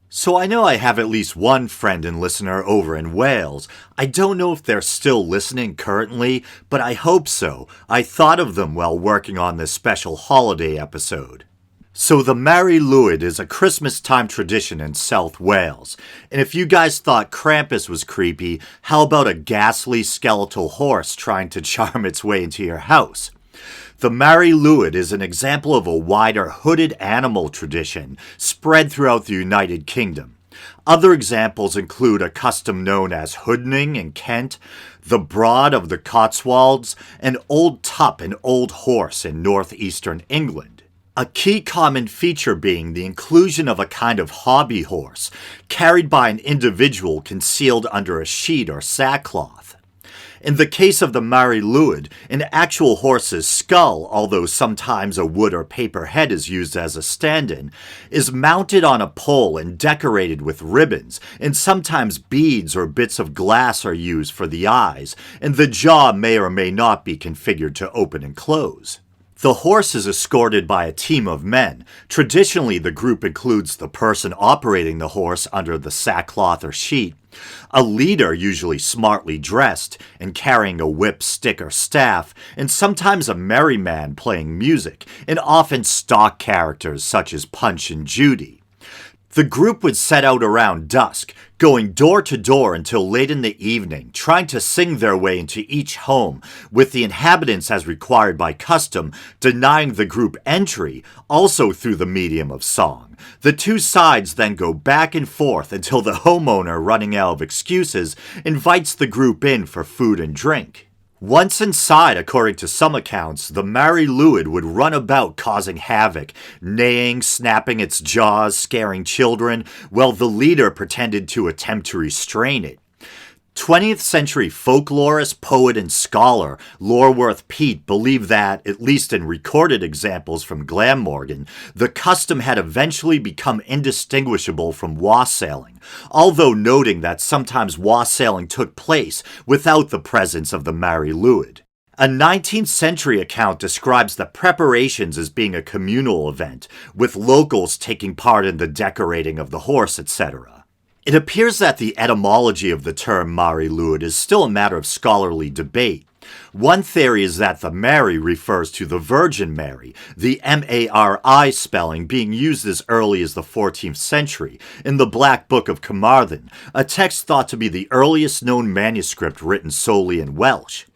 So I know I have at least one friend and listener over in Wales. I don't know if they're still listening currently, but I hope so. I thought of them while working on this special holiday episode. So the Mari Lwyd is a Christmas time tradition in South Wales. And if you guys thought Krampus was creepy, how about a ghastly skeletal horse trying to charm its way into your house? The Mari Lwyd is an example of a wider hooded animal tradition spread throughout the United Kingdom. Other examples include a custom known as hoodening in Kent, the Broad of the Cotswolds, and Old Tup and Old Horse in northeastern England. A key common feature being the inclusion of a kind of hobby horse, carried by an individual concealed under a sheet or sackcloth. In the case of the Mari Lwyd, an actual horse's skull, although sometimes a wood or paper head is used as a stand-in, is mounted on a pole and decorated with ribbons, and sometimes beads or bits of glass are used for the eyes, and the jaw may or may not be configured to open and close. The horse is escorted by a team of men. Traditionally, the group includes the person operating the horse under the sackcloth or sheet, a leader usually smartly dressed and carrying a whip, stick, or staff, and sometimes a merry man playing music, and often stock characters such as Punch and Judy. The group would set out around dusk, going door to door until late in the evening, trying to sing their way into each home, with the inhabitants, as required by custom, denying the group entry, also through the medium of song. The two sides then go back and forth until the homeowner, running out of excuses, invites the group in for food and drink. Once inside, according to some accounts, the Mari Lwyd would run about causing havoc, neighing, snapping its jaws, scaring children, while the leader pretended to attempt to restrain it. 20th century folklorist, poet, and scholar Lwyd Pete believed that, at least in recorded examples from Glamorgan, the custom had eventually become indistinguishable from wassailing, although noting that sometimes wassailing took place without the presence of the Mari Lwyd. A 19th century account describes the preparations as being a communal event, with locals taking part in the decorating of the horse, etc. It appears that the etymology of the term Mari Lwyd is still a matter of scholarly debate. One theory is that the Mary refers to the Virgin Mary, the Mari spelling being used as early as the 14th century in the Black Book of Carmarthen, a text thought to be the earliest known manuscript written solely in Welsh.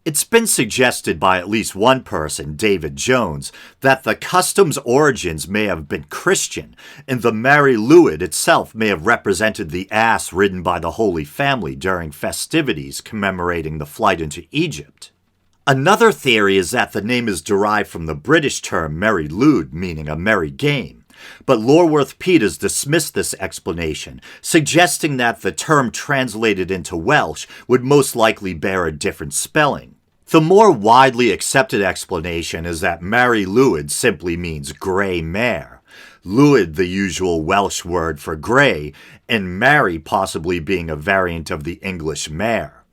It's been suggested by at least one person, David Jones, that the custom's origins may have been Christian, and the Mari Lwyd itself may have represented the ass ridden by the Holy Family during festivities commemorating the flight into Egypt. Another theory is that the name is derived from the British term Merry Lwyd, meaning a merry game. But Lwyd Pete has dismissed this explanation, suggesting that the term translated into Welsh would most likely bear a different spelling. The more widely accepted explanation is that Mari Lwyd simply means grey mare, Lwyd the usual Welsh word for grey, and Mary possibly being a variant of the English mare.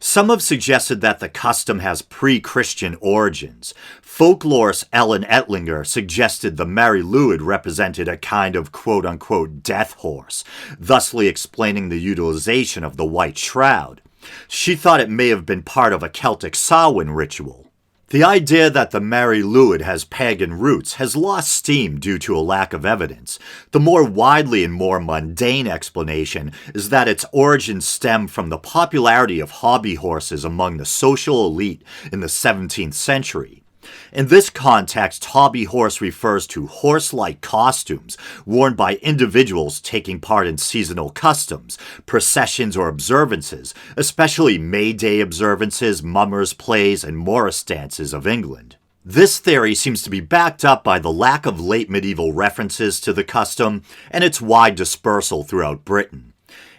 Some have suggested that the custom has pre-Christian origins. Folklorist Ellen Ettlinger suggested the Mari Lwyd represented a kind of quote-unquote death horse, thusly explaining the utilization of the white shroud. She thought it may have been part of a Celtic Samhain ritual. The idea that the Mari Lwyd has pagan roots has lost steam due to a lack of evidence. The more widely and more mundane explanation is that its origins stem from the popularity of hobby horses among the social elite in the 17th century. In this context, hobby horse refers to horse-like costumes worn by individuals taking part in seasonal customs, processions, or observances, especially May Day observances, mummers' plays, and Morris dances of England. This theory seems to be backed up by the lack of late medieval references to the custom and its wide dispersal throughout Britain.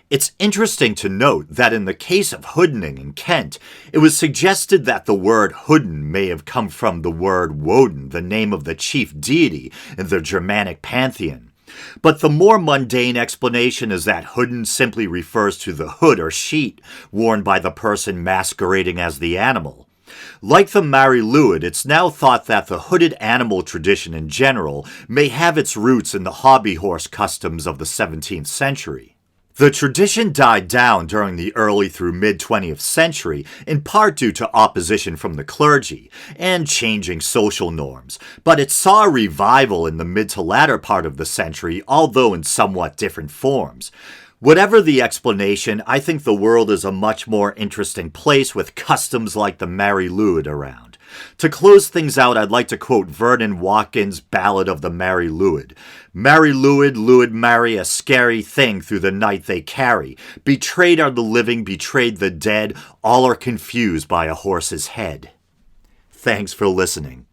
It's interesting to note that in the case of hoodening in Kent, it was suggested that the word hooden may have come from the word Woden, the name of the chief deity in the Germanic pantheon. But the more mundane explanation is that hooden simply refers to the hood or sheet worn by the person masquerading as the animal. Like the Mary Lwyd, it's now thought that the hooded animal tradition in general may have its roots in the hobby horse customs of the 17th century. The tradition died down during the early through mid-20th century, in part due to opposition from the clergy and changing social norms, but it saw a revival in the mid to latter part of the century, although in somewhat different forms. Whatever the explanation, I think the world is a much more interesting place with customs like the Mary Lwyd around. To close things out, I'd like to quote Vernon Watkins' Ballad of the Mary Lwyd. Mary Lwyd, Lwyd Mary, a scary thing through the night they carry. Betrayed are the living, betrayed the dead, all are confused by a horse's head. Thanks for listening.